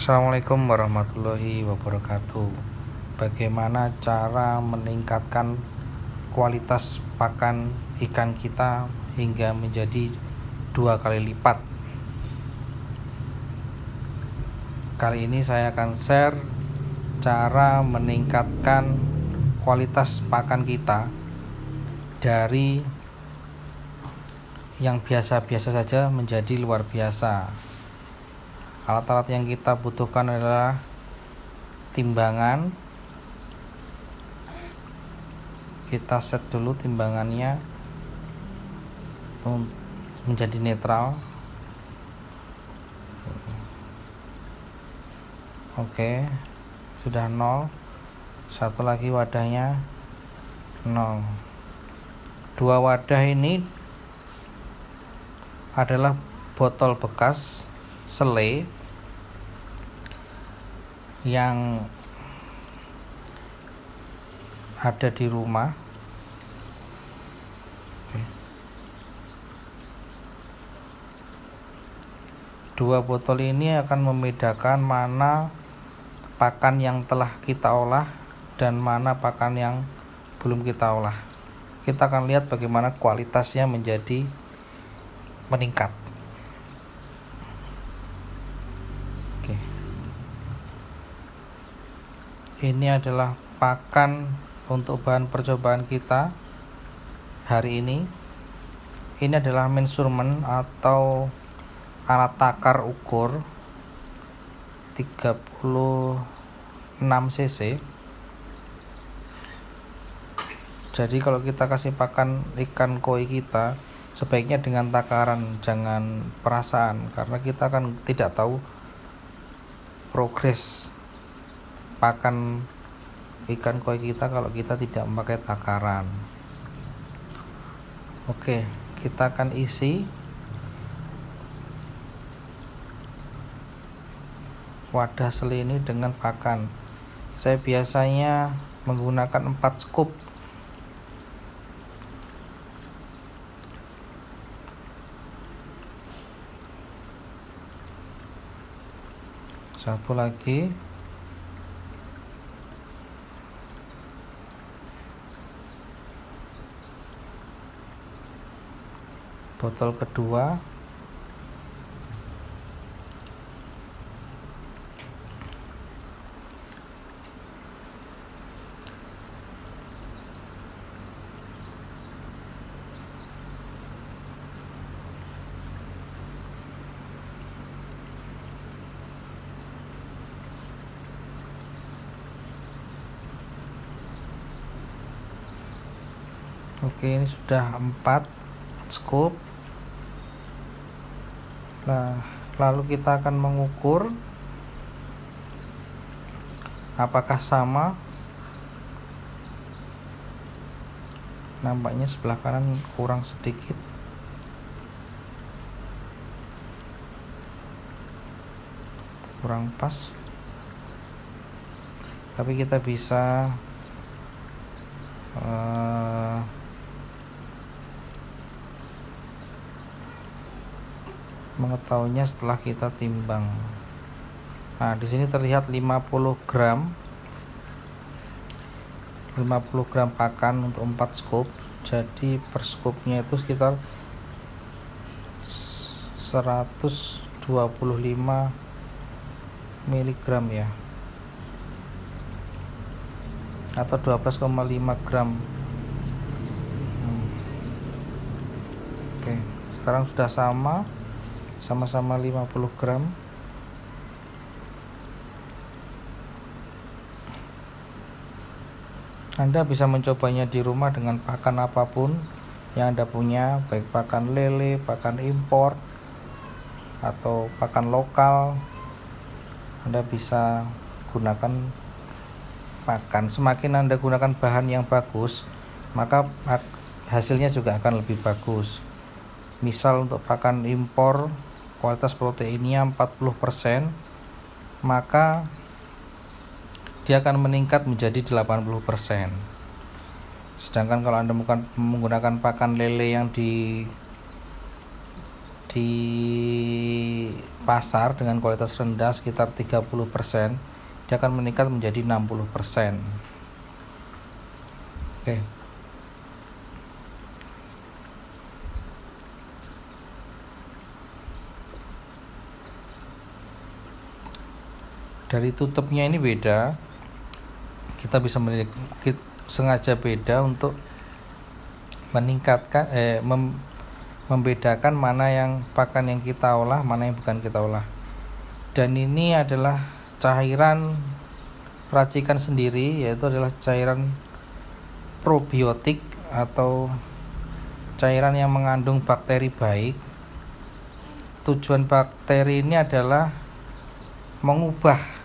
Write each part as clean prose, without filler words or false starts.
Assalamualaikum warahmatullahi wabarakatuh. Bagaimana cara meningkatkan kualitas pakan ikan kita hingga menjadi 2 kali lipat? Kali ini saya akan share cara meningkatkan kualitas pakan kita dari yang biasa-biasa saja menjadi luar biasa. Alat-alat yang kita butuhkan adalah timbangan. Kita set dulu timbangannya menjadi netral. Oke, sudah 0. Satu lagi wadahnya 0. Dua wadah ini adalah botol bekas sele yang ada di rumah. Dua botol ini akan membedakan mana pakan yang telah kita olah dan mana pakan yang belum kita olah. Kita akan lihat bagaimana kualitasnya menjadi meningkat. Ini adalah pakan untuk bahan percobaan kita hari ini. Ini adalah measurement atau alat takar ukur 36 cc. Jadi kalau kita kasih pakan ikan koi kita, sebaiknya dengan takaran, jangan perasaan, karena kita kan tidak tahu progres pakan ikan koi kita kalau kita tidak memakai takaran. Oke, kita akan isi wadah sele ini dengan pakan. Saya biasanya menggunakan 4 scoop. Satu lagi. Botol kedua. Oke, ini sudah 4 scoop. Nah, lalu kita akan mengukur apakah sama. Nampaknya sebelah kanan kurang sedikit. Kurang pas. Tapi kita bisa mengetahuinya setelah kita timbang. Nah, di sini terlihat 50 gram pakan untuk 4 scoop. Jadi per scoopnya itu sekitar 125 mg ya, atau 12,5 gram. Oke, sekarang sudah sama-sama 50 gram. Anda bisa mencobanya di rumah dengan pakan apapun yang Anda punya, baik pakan lele, pakan impor, atau pakan lokal. Anda bisa gunakan pakan. Semakin Anda gunakan bahan yang bagus, maka hasilnya juga akan lebih bagus. Misal untuk pakan impor, kualitas proteinnya 40%, maka dia akan meningkat menjadi 80%. Sedangkan kalau Anda menggunakan pakan lele yang di pasar dengan kualitas rendah sekitar 30%, dia akan meningkat menjadi 60%. Oke. Dari tutupnya ini beda, kita bisa sengaja beda untuk meningkatkan membedakan mana yang pakan yang kita olah, mana yang bukan kita olah. Dan ini adalah cairan racikan sendiri, yaitu adalah cairan probiotik atau cairan yang mengandung bakteri baik. Tujuan bakteri ini adalah mengubah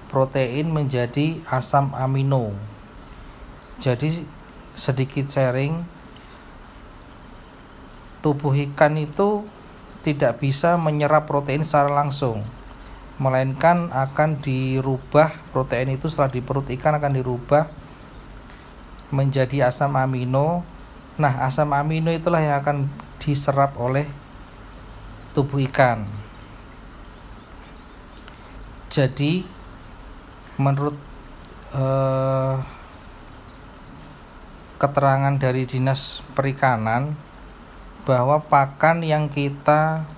protein menjadi asam amino. Jadi sedikit sharing, tubuh ikan itu tidak bisa menyerap protein secara langsung, melainkan akan dirubah, protein itu setelah di perut ikan akan dirubah menjadi asam amino. Nah, asam amino itulah yang akan diserap oleh tubuh ikan. Jadi menurut keterangan dari Dinas Perikanan, bahwa pakan yang kita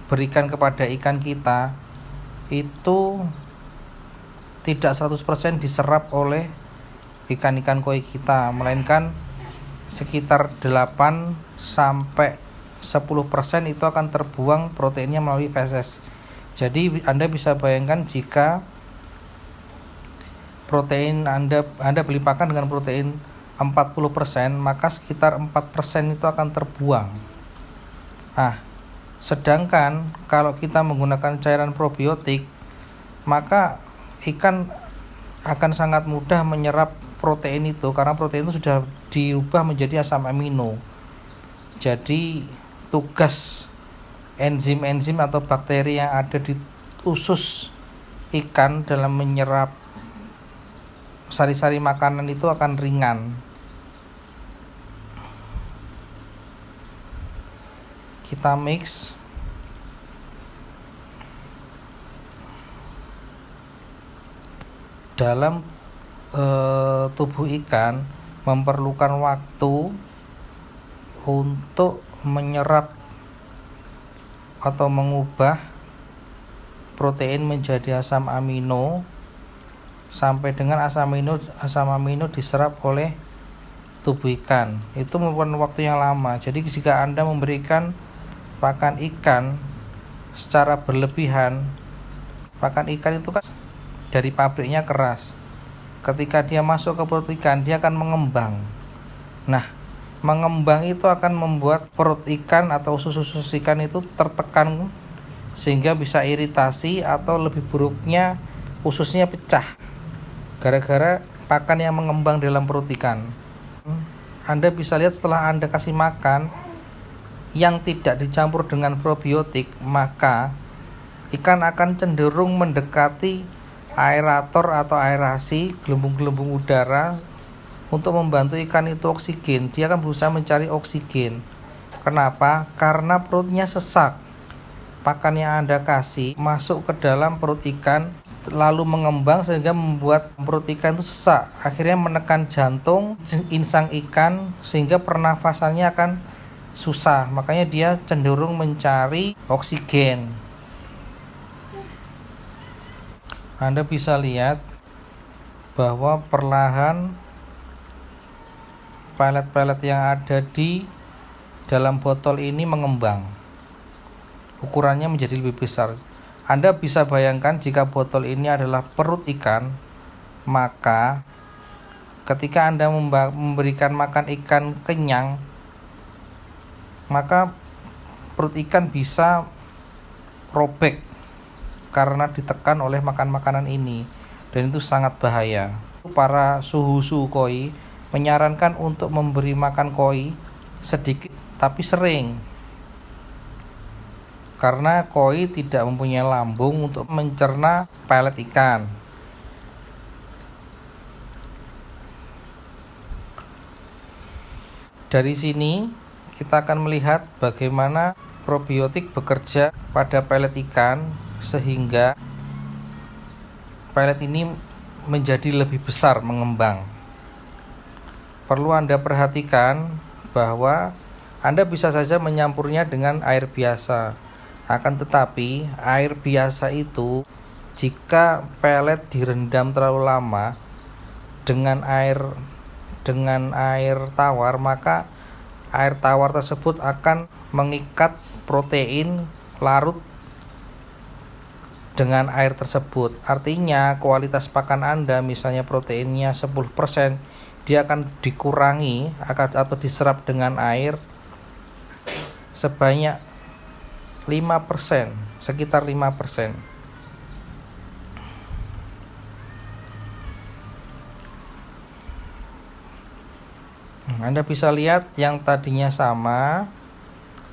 berikan kepada ikan kita itu tidak 100% diserap oleh ikan-ikan koi kita, melainkan sekitar 8 sampai 10% itu akan terbuang proteinnya melalui feses. Jadi Anda bisa bayangkan jika protein Anda beli pakan dengan protein 40%, maka sekitar 4% itu akan terbuang. Nah, sedangkan kalau kita menggunakan cairan probiotik, maka ikan akan sangat mudah menyerap protein itu, karena protein itu sudah diubah menjadi asam amino. Jadi tugas enzim-enzim atau bakteri yang ada di usus ikan dalam menyerap sari-sari makanan itu akan ringan. Kita mix. Dalam tubuh ikan memerlukan waktu untuk menyerap atau mengubah protein menjadi asam amino, sampai dengan asam amino diserap oleh tubuh ikan. Itu memerlukan waktu yang lama. Jadi jika Anda memberikan pakan ikan secara berlebihan, pakan ikan itu kan dari pabriknya keras. Ketika dia masuk ke perut ikan, dia akan mengembang. Nah, mengembang itu akan membuat perut ikan atau usus ikan itu tertekan, sehingga bisa iritasi atau lebih buruknya ususnya pecah gara-gara pakan yang mengembang dalam perut ikan. Anda bisa lihat setelah Anda kasih makan yang tidak dicampur dengan probiotik, maka ikan akan cenderung mendekati aerator atau aerasi, gelembung-gelembung udara, untuk membantu ikan itu oksigen. Dia akan berusaha mencari oksigen. Kenapa? Karena perutnya sesak. Pakan yang Anda kasih masuk ke dalam perut ikan, lalu mengembang sehingga membuat perut ikan itu sesak. Akhirnya menekan jantung, insang ikan, sehingga pernafasannya akan susah. Makanya dia cenderung mencari oksigen. Anda bisa lihat bahwa perlahan pelet-pelet yang ada di dalam botol ini mengembang. Ukurannya menjadi lebih besar. Anda bisa bayangkan jika botol ini adalah perut ikan, maka ketika Anda memberikan makan ikan kenyang, maka perut ikan bisa robek karena ditekan oleh makan makanan ini, dan itu sangat bahaya. Para suhu koi menyarankan untuk memberi makan koi sedikit tapi sering, karena koi tidak mempunyai lambung untuk mencerna pelet ikan. Dari sini kita akan melihat bagaimana probiotik bekerja pada pelet ikan sehingga pelet ini menjadi lebih besar mengembang. Perlu Anda perhatikan bahwa Anda bisa saja menyampurnya dengan air biasa. Akan tetapi air biasa itu jika pelet direndam terlalu lama dengan air tawar, maka air tawar tersebut akan mengikat protein larut dengan air tersebut. Artinya kualitas pakan Anda, misalnya proteinnya 10%, dia akan dikurangi atau diserap dengan air sebanyak 5%, sekitar 5%. Anda bisa lihat yang tadinya sama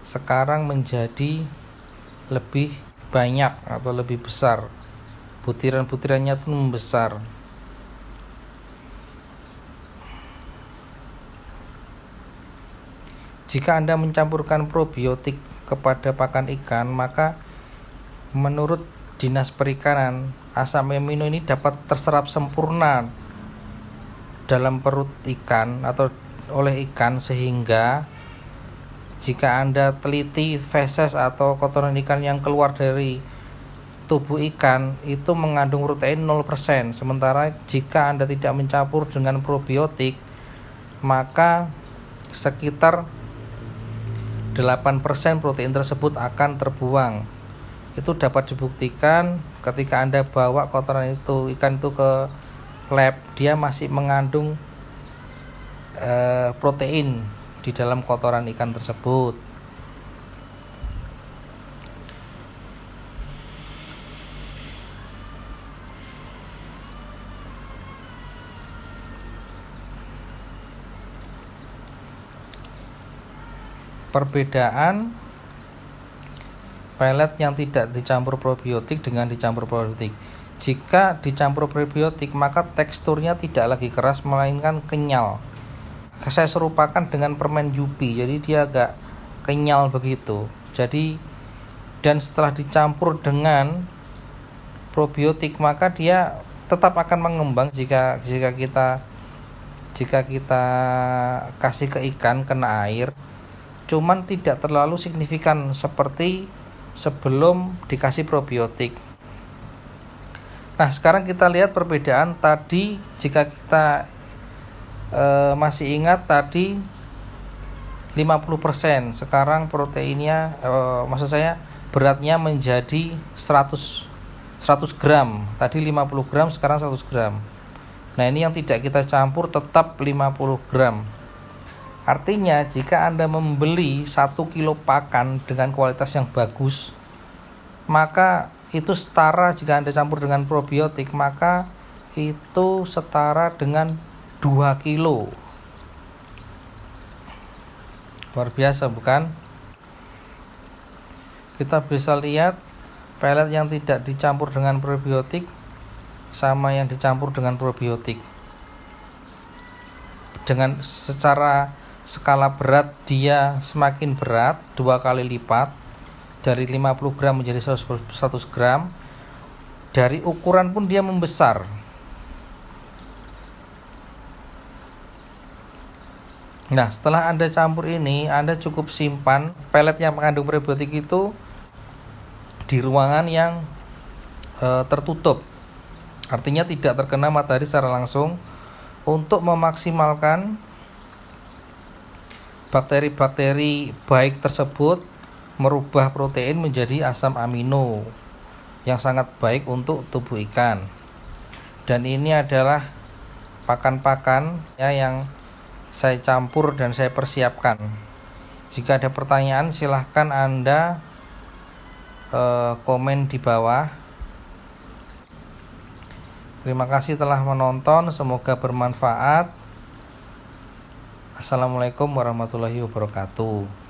sekarang menjadi lebih banyak atau lebih besar. Butiran-butirannya itu membesar. Jika Anda mencampurkan probiotik kepada pakan ikan, maka menurut Dinas Perikanan, asam amino ini dapat terserap sempurna dalam perut ikan atau oleh ikan, sehingga jika Anda teliti feses atau kotoran ikan yang keluar dari tubuh ikan itu mengandung protein 0%. Sementara jika Anda tidak mencampur dengan probiotik, maka sekitar 8% protein tersebut akan terbuang. Itu dapat dibuktikan ketika Anda bawa kotoran ikan itu ke lab, dia masih mengandung protein di dalam kotoran ikan tersebut. Perbedaan pelet yang tidak dicampur probiotik dengan dicampur probiotik. Jika dicampur probiotik, maka teksturnya tidak lagi keras melainkan kenyal. Saya serupakan dengan permen Yupi, jadi dia agak kenyal begitu. Dan setelah dicampur dengan probiotik, maka dia tetap akan mengembang jika kita kasih ke ikan kena air. Cuman tidak terlalu signifikan seperti sebelum dikasih probiotik. Nah, sekarang kita lihat perbedaan tadi. Jika kita masih ingat tadi 50%, sekarang proteinnya beratnya menjadi 100 gram. Tadi 50 gram, sekarang 100 gram. Nah, ini yang tidak kita campur tetap 50 gram. Artinya jika Anda membeli 1 kilo pakan dengan kualitas yang bagus, maka itu setara, jika Anda campur dengan probiotik, maka itu setara dengan 2 kilo. Luar biasa, bukan? Kita bisa lihat pelet yang tidak dicampur dengan probiotik sama yang dicampur dengan probiotik. Dengan secara skala berat, dia semakin berat 2 kali lipat, dari 50 gram menjadi 100 gram. Dari ukuran pun dia membesar. Nah, setelah Anda campur ini, Anda cukup simpan pelet yang mengandung probiotik itu di ruangan yang tertutup. Artinya tidak terkena matahari secara langsung, untuk memaksimalkan bakteri-bakteri baik tersebut merubah protein menjadi asam amino yang sangat baik untuk tubuh ikan. Dan ini adalah pakan-pakan yang saya campur dan saya persiapkan. Jika ada pertanyaan, silahkan Anda komen di bawah. Terima kasih telah menonton, semoga bermanfaat. Assalamualaikum warahmatullahi wabarakatuh.